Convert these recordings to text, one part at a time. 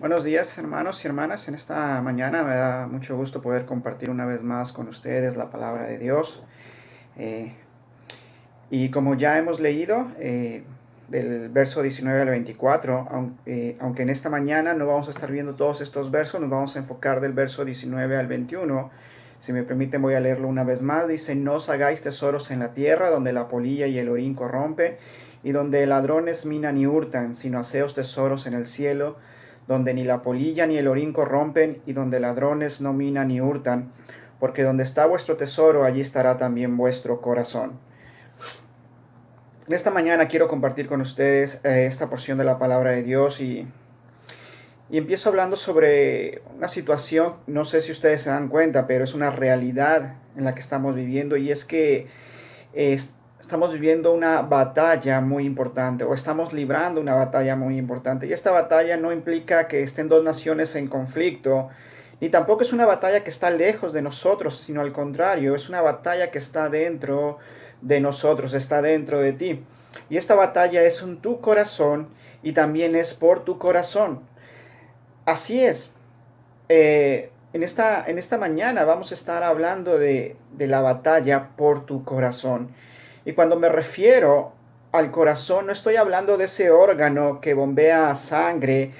Buenos días, hermanos y hermanas. En esta mañana me da mucho gusto poder compartir una vez más con ustedes la palabra de Dios. Eh, y como ya hemos leído del verso 19 al 24, aunque en esta mañana no vamos a estar viendo todos estos versos, nos vamos a enfocar del verso 19 al 21. Si me permiten, voy a leerlo una vez más. Dice: No os hagáis tesoros en la tierra, donde la polilla y el orín corrompen, y donde ladrones minan y hurtan, sino haceos tesoros en el cielo, donde ni la polilla ni el orín corrompen, y donde ladrones no minan ni hurtan, porque donde está vuestro tesoro, allí estará también vuestro corazón. En esta mañana quiero compartir con ustedes esta porción de la palabra de Dios y empiezo hablando sobre una situación, no sé si ustedes se dan cuenta, pero es una realidad en la que estamos viviendo, y es que eh, estamos viviendo una batalla muy importante, o estamos librando una batalla muy importante. Y esta batalla no implica que estén dos naciones en conflicto, ni tampoco es una batalla que está lejos de nosotros, sino al contrario, es una batalla que está dentro de nosotros, está dentro de ti. Y esta batalla es en tu corazón y también es por tu corazón. Así es. En esta mañana vamos a estar hablando de la batalla por tu corazón. Y cuando me refiero al corazón, no estoy hablando de ese órgano que bombea sangre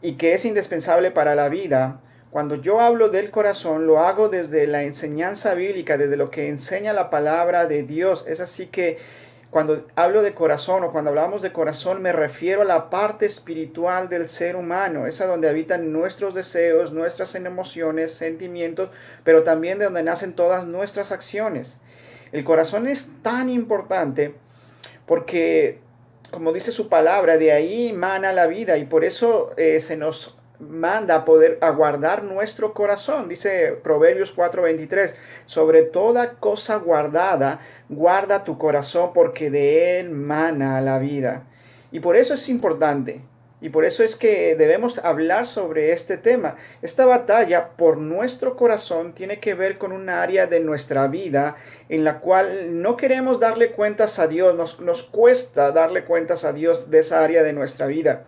y que es indispensable para la vida. Cuando yo hablo del corazón, lo hago desde la enseñanza bíblica, desde lo que enseña la palabra de Dios. Es así que cuando hablo de corazón, o cuando hablamos de corazón, me refiero a la parte espiritual del ser humano, esa donde habitan nuestros deseos, nuestras emociones, sentimientos, pero también de donde nacen todas nuestras acciones. El corazón es tan importante porque, como dice su palabra, de ahí mana la vida, y por eso se nos manda a poder aguardar nuestro corazón. Dice Proverbios 4:23: sobre toda cosa guardada, guarda tu corazón, porque de él mana la vida. Y por eso es importante. Y por eso es que debemos hablar sobre este tema. Esta batalla por nuestro corazón tiene que ver con un área de nuestra vida en la cual no queremos darle cuentas a Dios, nos cuesta darle cuentas a Dios de esa área de nuestra vida.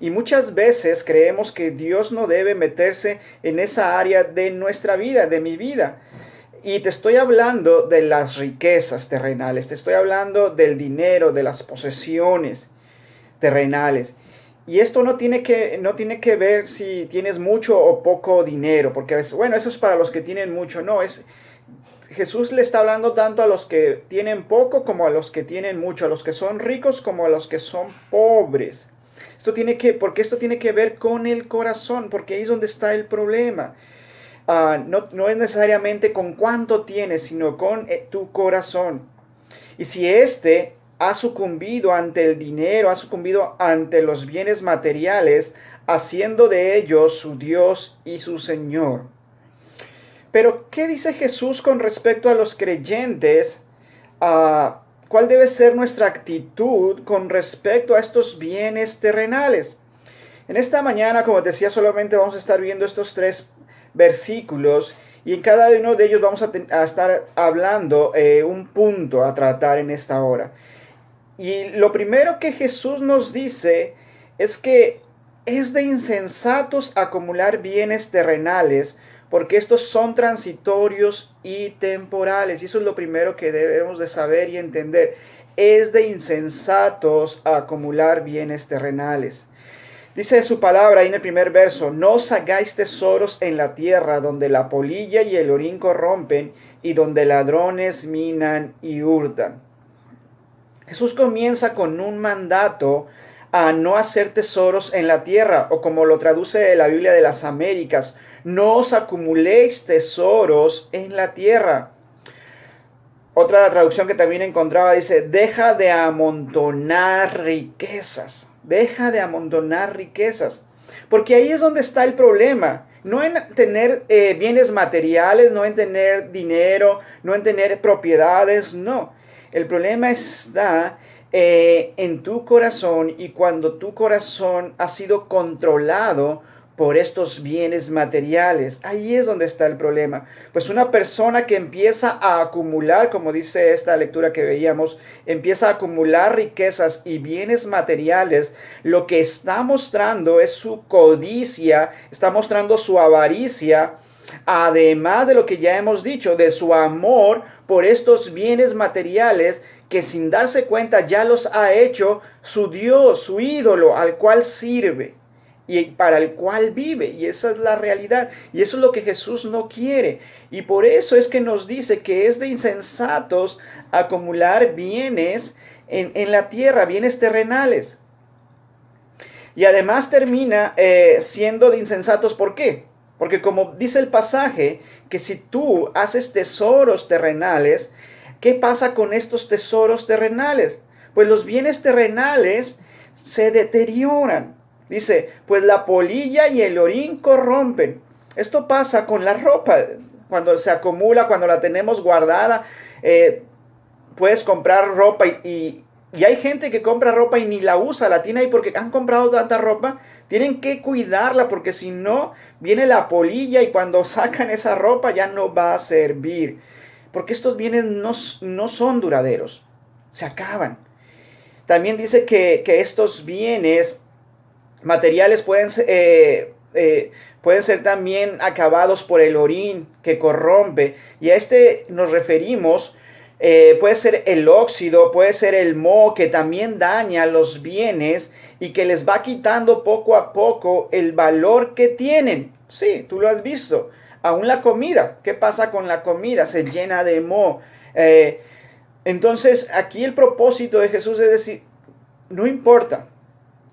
Y muchas veces creemos que Dios no debe meterse en esa área de nuestra vida, de mi vida. Y te estoy hablando de las riquezas terrenales, te estoy hablando del dinero, de las posesiones terrenales. Y esto no tiene que ver si tienes mucho o poco dinero, porque a veces, bueno, eso es para los que tienen mucho. No, Jesús le está hablando tanto a los que tienen poco como a los que tienen mucho, a los que son ricos como a los que son pobres. Porque esto tiene que ver con el corazón, porque ahí es donde está el problema. No es necesariamente con cuánto tienes, sino con tu corazón. Y si éste ha sucumbido ante el dinero, ha sucumbido ante los bienes materiales, haciendo de ellos su Dios y su Señor. Pero, ¿qué dice Jesús con respecto a los creyentes? ¿Cuál debe ser nuestra actitud con respecto a estos bienes terrenales? En esta mañana, como te decía, solamente vamos a estar viendo estos tres versículos, y en cada uno de ellos vamos a estar hablando un punto a tratar en esta hora. Y lo primero que Jesús nos dice es que es de insensatos acumular bienes terrenales, porque estos son transitorios y temporales. Y eso es lo primero que debemos de saber y entender. Es de insensatos acumular bienes terrenales. Dice su palabra ahí en el primer verso: no os hagáis tesoros en la tierra, donde la polilla y el orín corrompen, y donde ladrones minan y hurtan. Jesús comienza con un mandato a no hacer tesoros en la tierra, o como lo traduce la Biblia de las Américas: no os acumuléis tesoros en la tierra. Otra traducción que también encontraba dice: deja de amontonar riquezas, deja de amontonar riquezas. Porque ahí es donde está el problema. No en tener bienes materiales, no en tener dinero, no en tener propiedades, no. El problema está en tu corazón, y cuando tu corazón ha sido controlado por estos bienes materiales. Ahí es donde está el problema. Pues una persona que empieza a acumular, como dice esta lectura que veíamos, empieza a acumular riquezas y bienes materiales, lo que está mostrando es su codicia, está mostrando su avaricia, además de lo que ya hemos dicho, de su amor por estos bienes materiales que sin darse cuenta ya los ha hecho su Dios, su ídolo al cual sirve y para el cual vive. Y esa es la realidad. Y eso es lo que Jesús no quiere. Y por eso es que nos dice que es de insensatos acumular bienes en la tierra, bienes terrenales. Y además termina siendo de insensatos. ¿Por qué? Porque como dice el pasaje, que si tú haces tesoros terrenales, ¿qué pasa con estos tesoros terrenales? Pues los bienes terrenales se deterioran. Dice, pues la polilla y el orín corrompen. Esto pasa con la ropa. Cuando se acumula, cuando la tenemos guardada, puedes comprar ropa y hay gente que compra ropa y ni la usa, la tiene ahí porque han comprado tanta ropa. Tienen que cuidarla porque si no, viene la polilla y cuando sacan esa ropa ya no va a servir. Porque estos bienes no son duraderos, se acaban. También dice que estos bienes materiales pueden ser también acabados por el orín que corrompe. Y a este nos referimos, puede ser el óxido, puede ser el moho que también daña los bienes y que les va quitando poco a poco el valor que tienen. Sí, tú lo has visto. Aún la comida, ¿qué pasa con la comida? Se llena de moho. Entonces, aquí el propósito de Jesús es decir, no importa,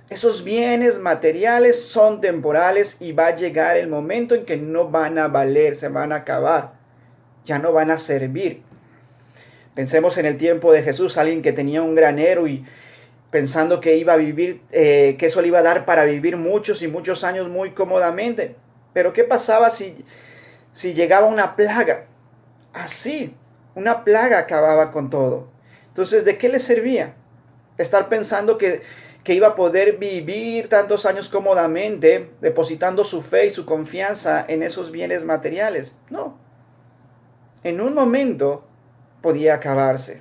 esos bienes materiales son temporales y va a llegar el momento en que no van a valer, se van a acabar, ya no van a servir. Pensemos en el tiempo de Jesús, alguien que tenía un granero y pensando que iba a vivir, que eso le iba a dar para vivir muchos y muchos años muy cómodamente. Pero ¿qué pasaba si llegaba una plaga? Así, una plaga acababa con todo. Entonces, ¿de qué le servía estar pensando que iba a poder vivir tantos años cómodamente, depositando su fe y su confianza en esos bienes materiales? No. En un momento podía acabarse.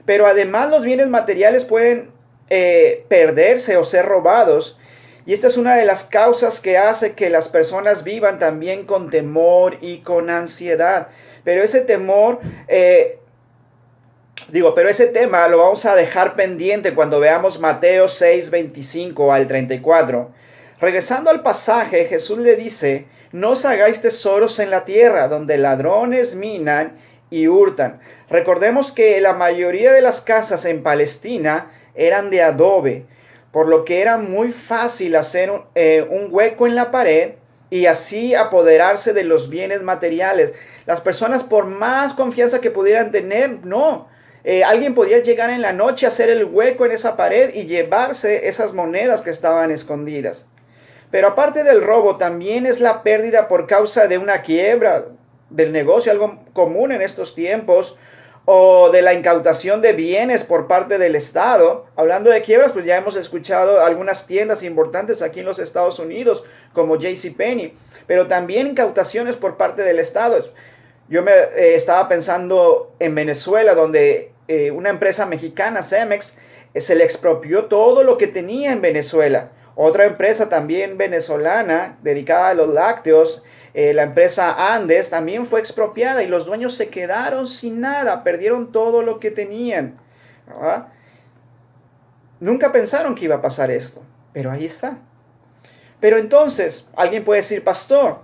Pero además los bienes materiales pueden perderse o ser robados. Y esta es una de las causas que hace que las personas vivan también con temor y con ansiedad. Pero ese temor, pero ese tema lo vamos a dejar pendiente cuando veamos Mateo 6, 25 al 34. Regresando al pasaje, Jesús le dice, no os hagáis tesoros en la tierra, donde ladrones minan y hurtan. Recordemos que la mayoría de las casas en Palestina eran de adobe, por lo que era muy fácil hacer un hueco en la pared y así apoderarse de los bienes materiales. Las personas, por más confianza que pudieran tener, alguien podía llegar en la noche, hacer el hueco en esa pared y llevarse esas monedas que estaban escondidas. Pero aparte del robo, también es la pérdida por causa de una quiebra del negocio, algo común en estos tiempos, o de la incautación de bienes por parte del Estado. Hablando de quiebras, pues ya hemos escuchado algunas tiendas importantes aquí en los Estados Unidos, como JCPenney, pero también incautaciones por parte del Estado. Yo estaba pensando en Venezuela, donde una empresa mexicana, Cemex, se le expropió todo lo que tenía en Venezuela. Otra empresa también venezolana, dedicada a los lácteos, la empresa Andes, también fue expropiada y los dueños se quedaron sin nada, perdieron todo lo que tenían, ¿verdad? Nunca pensaron que iba a pasar esto, pero ahí está. Pero entonces, alguien puede decir, pastor,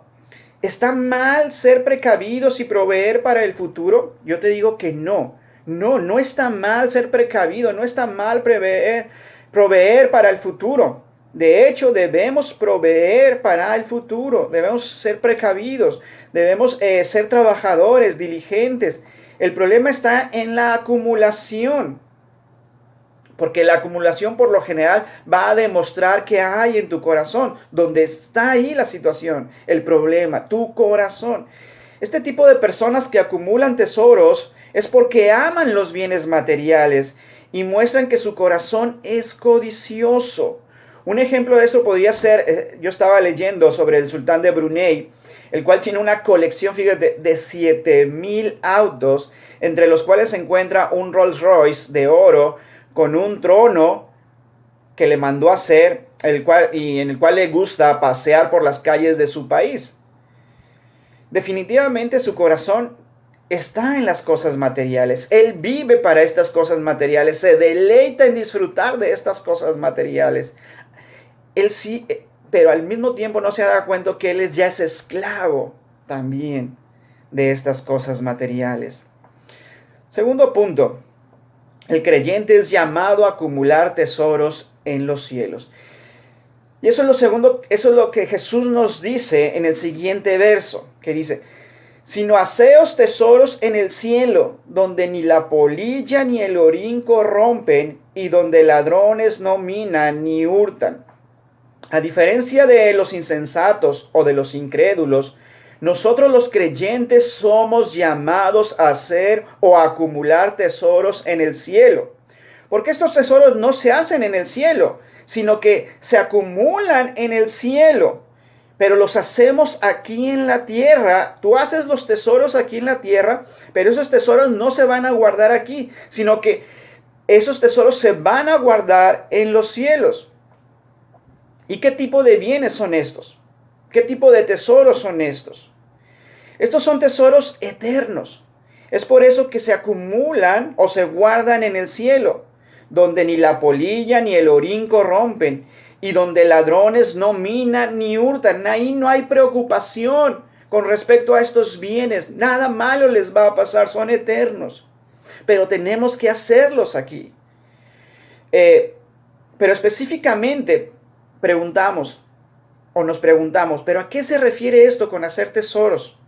¿está mal ser precavidos y proveer para el futuro? Yo te digo que no. No está mal ser precavido, no está mal proveer para el futuro. De hecho, debemos proveer para el futuro, debemos ser precavidos, debemos ser trabajadores, diligentes. El problema está en la acumulación, porque la acumulación por lo general va a demostrar qué hay en tu corazón, donde está ahí la situación, el problema, tu corazón. Este tipo de personas que acumulan tesoros es porque aman los bienes materiales y muestran que su corazón es codicioso. Un ejemplo de eso podría ser, yo estaba leyendo sobre el sultán de Brunei, el cual tiene una colección, fíjate, de 7,000 autos, entre los cuales se encuentra un Rolls Royce de oro con un trono que le mandó a hacer, en el cual le gusta pasear por las calles de su país. Definitivamente su corazón está en las cosas materiales. Él vive para estas cosas materiales, se deleita en disfrutar de estas cosas materiales. Él sí, pero al mismo tiempo no se da cuenta que él ya es esclavo también de estas cosas materiales. Segundo punto, el creyente es llamado a acumular tesoros en los cielos. Y eso es lo segundo, eso es lo que Jesús nos dice en el siguiente verso, que dice: sino haceos tesoros en el cielo, donde ni la polilla ni el orín corrompen, y donde ladrones no minan ni hurtan. A diferencia de los insensatos o de los incrédulos, nosotros los creyentes somos llamados a hacer o a acumular tesoros en el cielo. Porque estos tesoros no se hacen en el cielo, sino que se acumulan en el cielo. Pero los hacemos aquí en la tierra. Tú haces los tesoros aquí en la tierra, pero esos tesoros no se van a guardar aquí, sino que esos tesoros se van a guardar en los cielos. ¿Y qué tipo de bienes son estos? ¿Qué tipo de tesoros son estos? Estos son tesoros eternos. Es por eso que se acumulan o se guardan en el cielo, donde ni la polilla ni el orín corrompen, y donde ladrones no minan ni hurtan. Ahí no hay preocupación con respecto a estos bienes. Nada malo les va a pasar, son eternos. Pero tenemos que hacerlos aquí. Pero específicamente nos preguntamos, ¿pero a qué se refiere esto con hacer tesoros?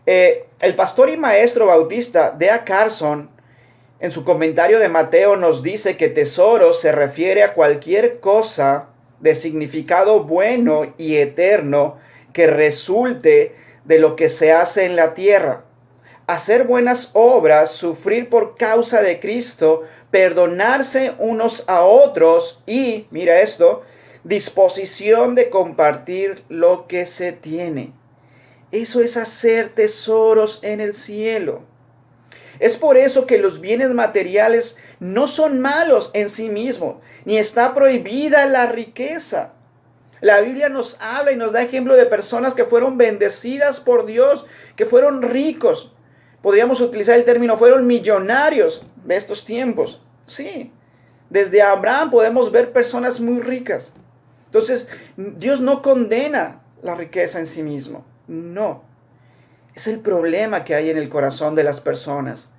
El pastor y maestro bautista D.A. Carson, en su comentario de Mateo, nos dice que tesoro se refiere a cualquier cosa de significado bueno y eterno que resulte de lo que se hace en la tierra. Hacer buenas obras, sufrir por causa de Cristo, perdonarse unos a otros y, mira esto, disposición de compartir lo que se tiene. Eso es hacer tesoros en el cielo. Es por eso que los bienes materiales no son malos en sí mismos, ni está prohibida la riqueza. La Biblia nos habla y nos da ejemplo de personas que fueron bendecidas por Dios, que fueron ricos. Podríamos utilizar el término, fueron millonarios de estos tiempos. Sí, desde Abraham podemos ver personas muy ricas. Entonces, Dios no condena la riqueza en sí mismo. No. Es el problema que hay en el corazón de las personas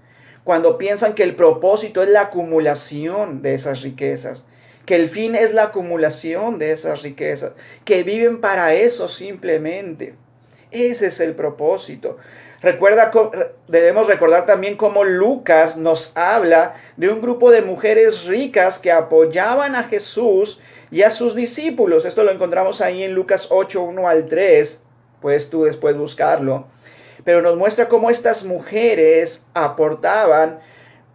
cuando piensan que el propósito es la acumulación de esas riquezas, que el fin es la acumulación de esas riquezas, que viven para eso simplemente. Ese es el propósito. Debemos recordar también cómo Lucas nos habla de un grupo de mujeres ricas que apoyaban a Jesús y a sus discípulos. Esto lo encontramos ahí en Lucas 8, 1 al 3. Puedes tú después buscarlo. Pero nos muestra cómo estas mujeres aportaban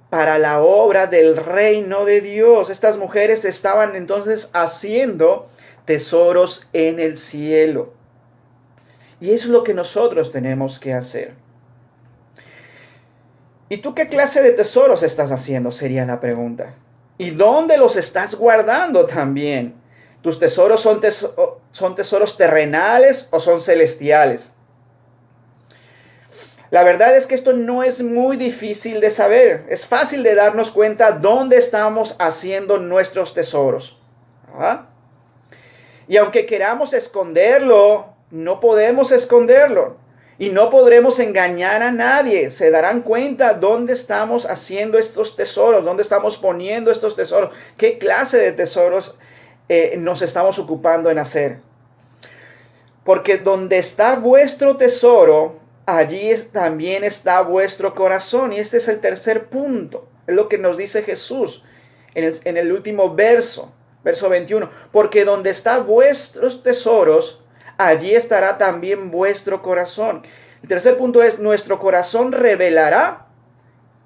para la obra del reino de Dios. Estas mujeres estaban entonces haciendo tesoros en el cielo. Y eso es lo que nosotros tenemos que hacer. ¿Y tú qué clase de tesoros estás haciendo? Sería la pregunta. ¿Y dónde los estás guardando también? ¿Tus tesoros son tesoros terrenales o son celestiales? La verdad es que esto no es muy difícil de saber. Es fácil de darnos cuenta dónde estamos haciendo nuestros tesoros. ¿Ah? Y aunque queramos esconderlo, no podemos esconderlo. Y no podremos engañar a nadie. Se darán cuenta dónde estamos haciendo estos tesoros, dónde estamos poniendo estos tesoros, qué clase de tesoros nos estamos ocupando en hacer. Porque donde está vuestro tesoro, allí también está vuestro corazón. Y este es el tercer punto. Es lo que nos dice Jesús en el último verso 21. Porque donde están vuestros tesoros, allí estará también vuestro corazón. El tercer punto es, nuestro corazón revelará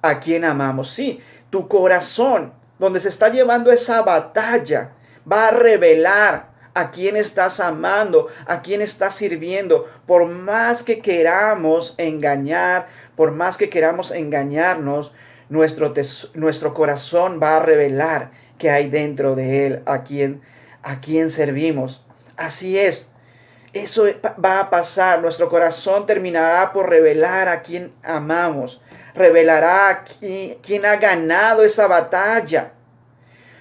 a quien amamos. Sí, tu corazón, donde se está llevando esa batalla va a revelar a quién estás amando, a quién estás sirviendo. Por más que queramos engañar, por más que queramos engañarnos, nuestro corazón va a revelar qué hay dentro de él, a quién servimos. Así es. Eso va a pasar. Nuestro corazón terminará por revelar a quién amamos. Revelará a quién ha ganado esa batalla.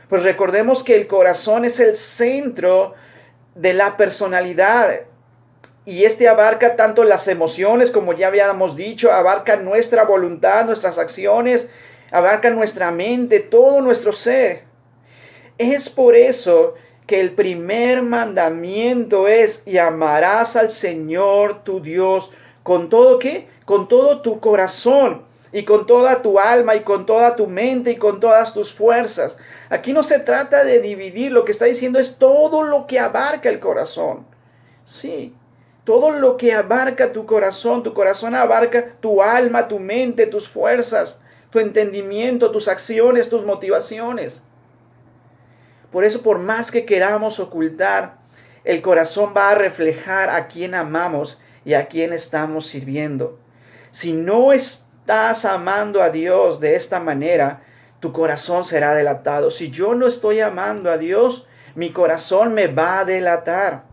Pues recordemos que el corazón es el centro de la personalidad. Y este abarca tanto las emociones, como ya habíamos dicho, abarca nuestra voluntad, nuestras acciones, abarca nuestra mente, todo nuestro ser. Es por eso que el primer mandamiento es: y amarás al Señor tu Dios con todo ¿qué? Con todo tu corazón y con toda tu alma y con toda tu mente y con todas tus fuerzas. Aquí no se trata de dividir, lo que está diciendo es todo lo que abarca el corazón. Sí, todo lo que abarca tu corazón abarca tu alma, tu mente, tus fuerzas, tu entendimiento, tus acciones, tus motivaciones. Por eso, por más que queramos ocultar, el corazón va a reflejar a quién amamos y a quién estamos sirviendo. Si no estás amando a Dios de esta manera, tu corazón será delatado. Si yo no estoy amando a Dios, mi corazón me va a delatar.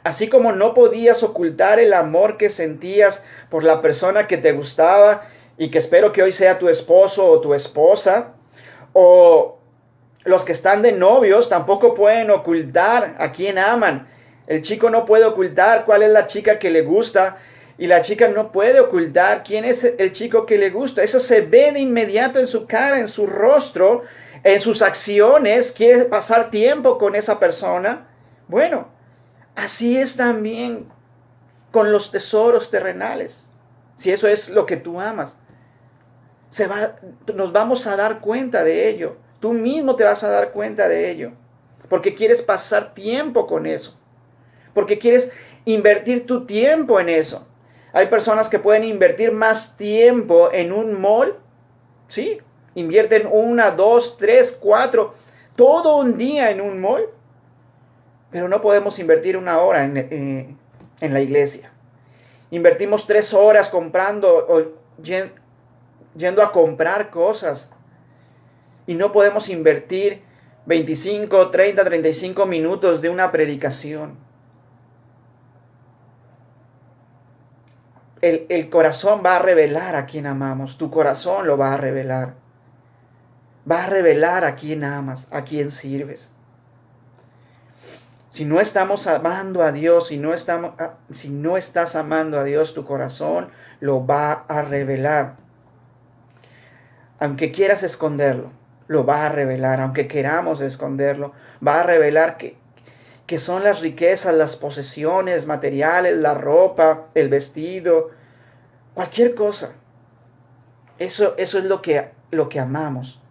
Así como no podías ocultar el amor que sentías por la persona que te gustaba y que espero que hoy sea tu esposo o tu esposa, o los que están de novios tampoco pueden ocultar a quién aman. El chico no puede ocultar cuál es la chica que le gusta y la chica no puede ocultar quién es el chico que le gusta. Eso se ve de inmediato en su cara, en su rostro, en sus acciones. ¿Quiere pasar tiempo con esa persona? Bueno, así es también con los tesoros terrenales. Si eso es lo que tú amas, nos vamos a dar cuenta de ello. Tú mismo te vas a dar cuenta de ello. Porque quieres pasar tiempo con eso. Porque quieres invertir tu tiempo en eso. Hay personas que pueden invertir más tiempo en un mall. Sí, invierten 1, 2, 3, 4, todo un día en un mall. Pero no podemos invertir 1 hora en la iglesia. Invertimos 3 horas comprando o yendo a comprar cosas. Y no podemos invertir 25, 30, 35 minutos de una predicación. El corazón va a revelar a quién amamos. Tu corazón lo va a revelar. Va a revelar a quién amas, a quién sirves. Si no estamos amando a Dios, si no estás amando a Dios, tu corazón lo va a revelar. Aunque quieras esconderlo, lo va a revelar. Aunque queramos esconderlo, va a revelar que son las riquezas, las posesiones materiales, la ropa, el vestido, cualquier cosa. Eso es lo que amamos.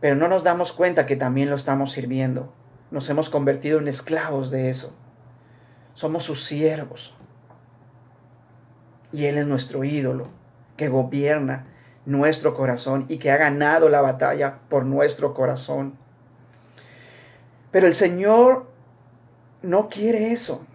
Pero no nos damos cuenta que también lo estamos sirviendo. Nos hemos convertido en esclavos de eso. Somos sus siervos. Y Él es nuestro ídolo, que gobierna nuestro corazón y que ha ganado la batalla por nuestro corazón. Pero el Señor no quiere eso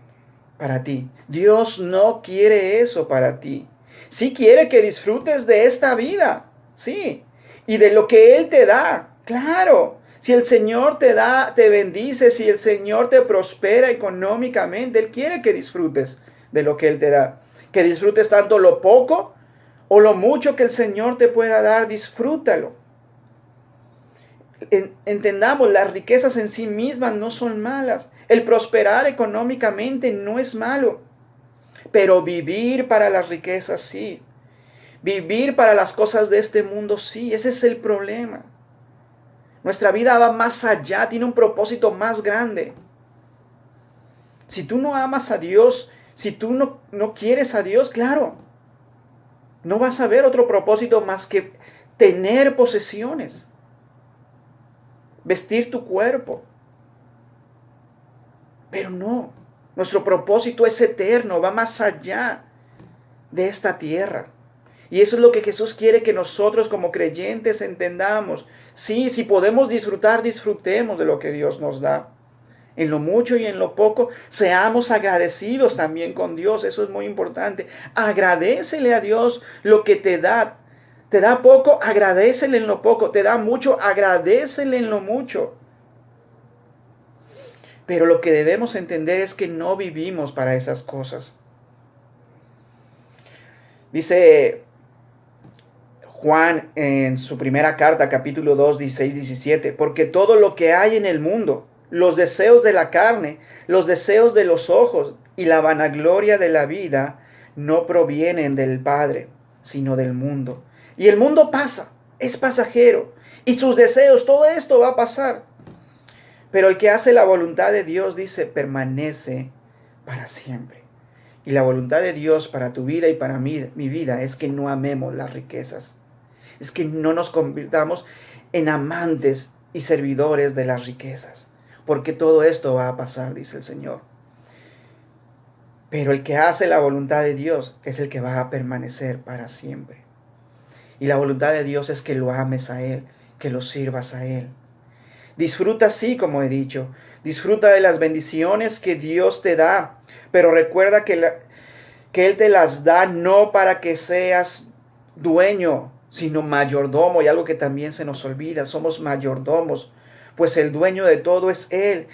para ti. Dios no quiere eso para ti. Sí quiere que disfrutes de esta vida, sí, y de lo que Él te da, claro. Si el Señor te da, te bendice, si el Señor te prospera económicamente, Él quiere que disfrutes de lo que Él te da. Que disfrutes tanto lo poco o lo mucho que el Señor te pueda dar, disfrútalo. Entendamos, las riquezas en sí mismas no son malas. El prosperar económicamente no es malo. Pero vivir para las riquezas sí. Vivir para las cosas de este mundo sí. Ese es el problema. Nuestra vida va más allá, tiene un propósito más grande. Si tú no amas a Dios, si tú no quieres a Dios, claro, no vas a ver otro propósito más que tener posesiones, vestir tu cuerpo. Pero no, nuestro propósito es eterno, va más allá de esta tierra. Y eso es lo que Jesús quiere que nosotros como creyentes entendamos. Sí, si podemos disfrutar, disfrutemos de lo que Dios nos da. En lo mucho y en lo poco, seamos agradecidos también con Dios. Eso es muy importante. Agradécele a Dios lo que te da. Te da poco, agradécele en lo poco. Te da mucho, agradécele en lo mucho. Pero lo que debemos entender es que no vivimos para esas cosas. Dice Juan en su primera carta, capítulo 2, 16, 17, porque todo lo que hay en el mundo, los deseos de la carne, los deseos de los ojos y la vanagloria de la vida, no provienen del Padre, sino del mundo. Y el mundo pasa, es pasajero, y sus deseos, todo esto va a pasar. Pero el que hace la voluntad de Dios, dice, permanece para siempre. Y la voluntad de Dios para tu vida y para mi vida es que no amemos las riquezas. Es que no nos convirtamos en amantes y servidores de las riquezas. Porque todo esto va a pasar, dice el Señor. Pero el que hace la voluntad de Dios es el que va a permanecer para siempre. Y la voluntad de Dios es que lo ames a Él, que lo sirvas a Él. Disfruta así, como he dicho. Disfruta de las bendiciones que Dios te da. Pero recuerda que Él te las da no para que seas dueño, sino mayordomo. Y algo que también se nos olvida, somos mayordomos. Pues el dueño de todo es Él.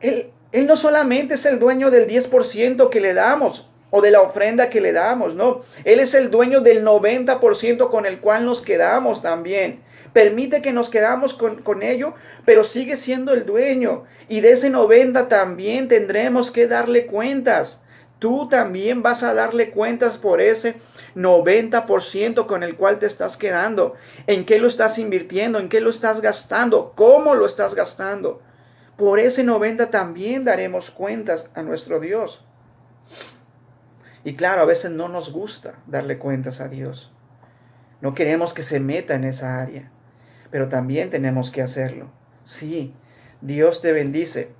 Él no solamente es el dueño del 10% que le damos o de la ofrenda que le damos, no. Él es el dueño del 90% con el cual nos quedamos también. Permite que nos quedamos con ello, pero sigue siendo el dueño. Y de ese 90 también tendremos que darle cuentas. Tú también vas a darle cuentas por ese 90% con el cual te estás quedando. ¿En qué lo estás invirtiendo? ¿En qué lo estás gastando? ¿Cómo lo estás gastando? Por ese 90 también daremos cuentas a nuestro Dios. Y claro, a veces no nos gusta darle cuentas a Dios. No queremos que se meta en esa área, pero también tenemos que hacerlo. Sí, Dios te bendice,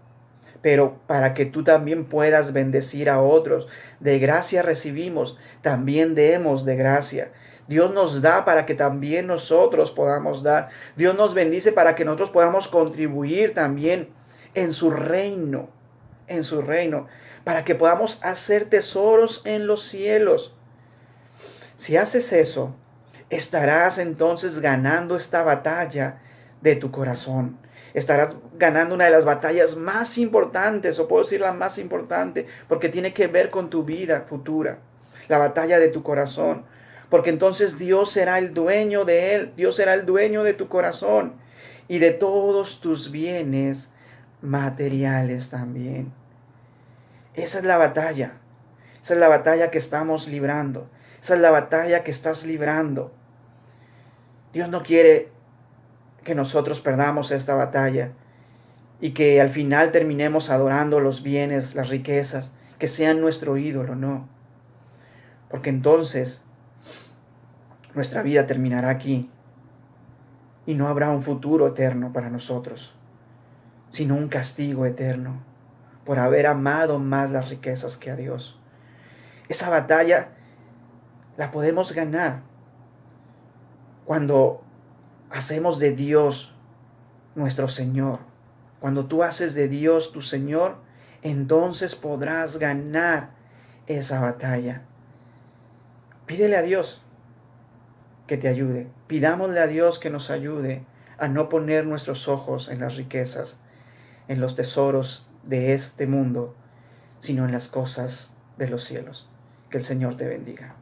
pero para que tú también puedas bendecir a otros. De gracia recibimos, también demos de gracia. Dios nos da para que también nosotros podamos dar. Dios nos bendice para que nosotros podamos contribuir también en su reino, para que podamos hacer tesoros en los cielos. Si haces eso, estarás entonces ganando esta batalla de tu corazón. Estarás ganando una de las batallas más importantes, o puedo decir la más importante, porque tiene que ver con tu vida futura. La batalla de tu corazón. Porque entonces Dios será el dueño de él. Dios será el dueño de tu corazón y de todos tus bienes materiales también. Esa es la batalla. Esa es la batalla que estamos librando. Esa es la batalla que estás librando. Dios no quiere que nosotros perdamos esta batalla y que al final terminemos adorando los bienes, las riquezas, que sean nuestro ídolo, no. Porque entonces nuestra vida terminará aquí y no habrá un futuro eterno para nosotros, sino un castigo eterno por haber amado más las riquezas que a Dios. Esa batalla la podemos ganar cuando hacemos de Dios nuestro Señor. Cuando tú haces de Dios tu Señor, entonces podrás ganar esa batalla. Pídele a Dios que te ayude. Pidámosle a Dios que nos ayude a no poner nuestros ojos en las riquezas, en los tesoros de este mundo, sino en las cosas de los cielos. Que el Señor te bendiga.